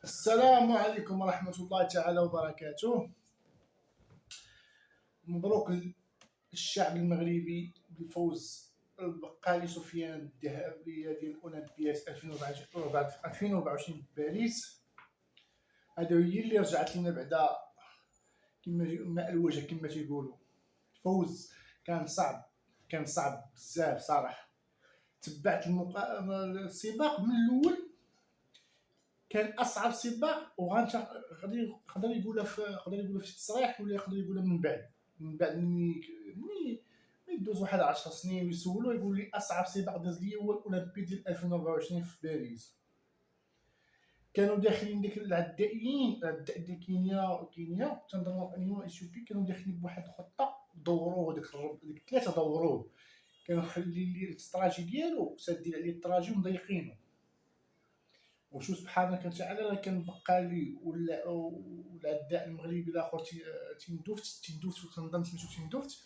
السلام عليكم ورحمة الله تعالى وبركاته. مبروك للشعب المغربي بالفوز البقالي سفيان الذهبية ديال الأولمبياد 2024 بباريس. هذا هي اللي رجعت لنا بعدا كما ماء الوجه كما تيقولوا. الفوز كان صعب بزاف صراحة. تبعت السباق من الأول، كان اصعب سباق يقدر يقولها في التصريح، ولا يقدر يقولها من بعد ملي يدوز واحد 10 سنين ويسولو يقول لي اصعب سباق داز لي هو الاولمبي ديال 2024 في باريس. كانوا داخلين ديك العدائيين ديال كينيا تنظن انه اثيوبي، كانوا داخلين بواحد الخطه دوروه ديك ثلاثه دوروه، كانوا خلي الطراجي ديالو سادين عليه الطراجي ومضيقينه. وشو سبحان الله تعالى راه كان بقالي والعداء المغربي الاخر تندوفت وكنظن سميتو تندوفت.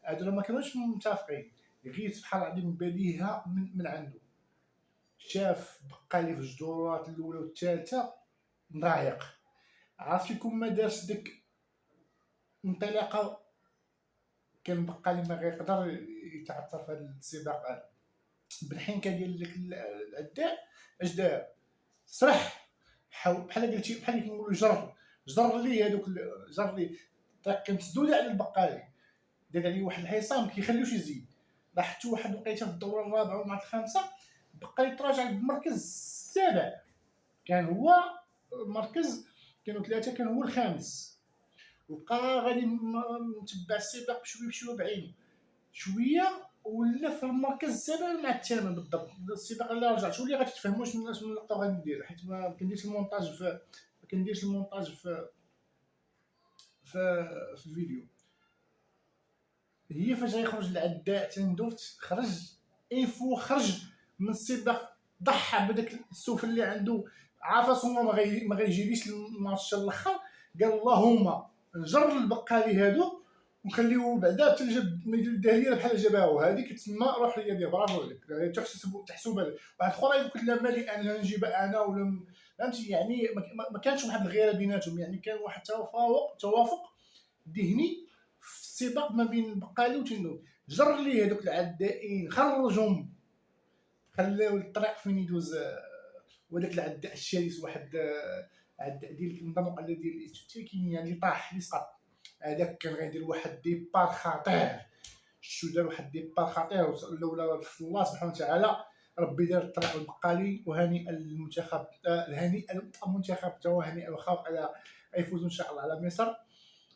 هادو ما كانوش متفقين، غير سبحان الله العظيم بديهه من عنده. شاف بقالي في الجدورات الاولى والثالثه مضايق، عرفتي كون ما دارش ديك انطلاقه كان بقالي ما غيقدر يتعثر في هذا السباق هذا. بالحنكه ديال داك العداء اش دار؟ صرح بحال قلتي بحال كنقولوا جر ليه هذوك جر ليه طريق مسدوده على البقالي، دار عليه واحد الحصان ما كيخليوش يزيد. راح حتى واحد الوقيته في الدوره الرابعه ومع الخامسه بقى يتراجع بالمركز السابع، كان هو المركز كانوا ثلاثه، كان هو الخامس، وبقى غادي متبع السباق بشويه بعينه شويه، ولا في المركز السابع مع الثامن بالضبط. السباق اللي رجعت واللي غتفهموش من اللقطه غادي ندير، حيت ما كنديرش المونتاج في الفيديو. هي فاش غيخرج العداء تندوفت خرج من السباق، ضحى بداك السوف اللي عنده، عارف ما غيجيليش الماتش الاخر، قال اللهم نجر البقالي هادو ونخليو بعدا حتى جاب الدهليه بحال جابها هذيك تما روح ليا ديال برافو عليك. تحسب واحد اخرى يمكن لا مالي انا نجيبها انا ولا فهمتي، يعني ما كانش واحد الغيره بيناتهم، يعني كان واحد توافق ذهني في السباق ما بين بقالي وتندوف. جر ليه هذوك العدائين، خرجهم، خلاو الطريق فين يدوز. وداك العداء الشرس واحد عداء ديال نظن على ديال كينيا اللي طاح اللي سقط، هذاك كان غيدير واحد ديبار خطير. شو دار واحد ديبار خطير لولا في الله سبحانه وتعالى ربي دار الطريق البقالي. وهنيئا للمنتخب، هنيئا للمنتخب وهنيئا الخوف على يفوزوا ان شاء الله على مصر.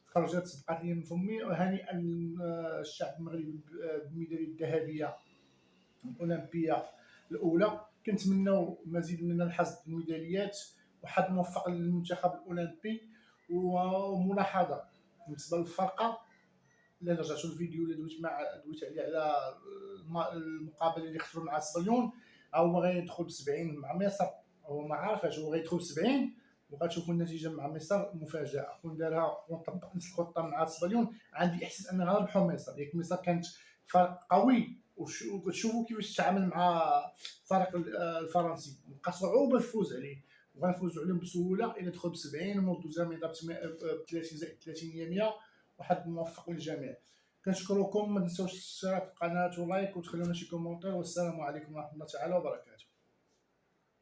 خرجت سبقات لي من فمي. وهنيئا للشعب المغربي بالميداليه الذهبيه الاولمبيه الاولى. كنتمناو مزيد من الحظ بالميداليات وحظ موفق للمنتخب الاولمبي. وملاحظه بالنسبه للفرقه، الا رجعتوا الفيديو اللي دويت عليه على المقابله اللي خسروا مع سبليون، هو غيدخل ب70 مع مصر. هو ما عارفاش، هو غيدخل ب70 وغتشوفوا النتيجه مع مصر مفاجاه. كون دارها ونطبق نفس الخطه مع سبليون عندي احساس ان غنربحوا مصر. ياك مصر كانت فرق قوي، وتشوفوا كيفاش تعامل مع الفريق الفرنسي، بقى صعوبه الفوز عليه، وغنفوزوا عليهم بسهوله الا دخل ب70 ومردو زامي ضرب 30 زائد 30 هي 100. وحد موفق للجميع. كنشكركم، ما تنساوش الاشتراك في القناه ولايك وتخلونا شي كومونتير. والسلام عليكم ورحمه الله تعالى وبركاته.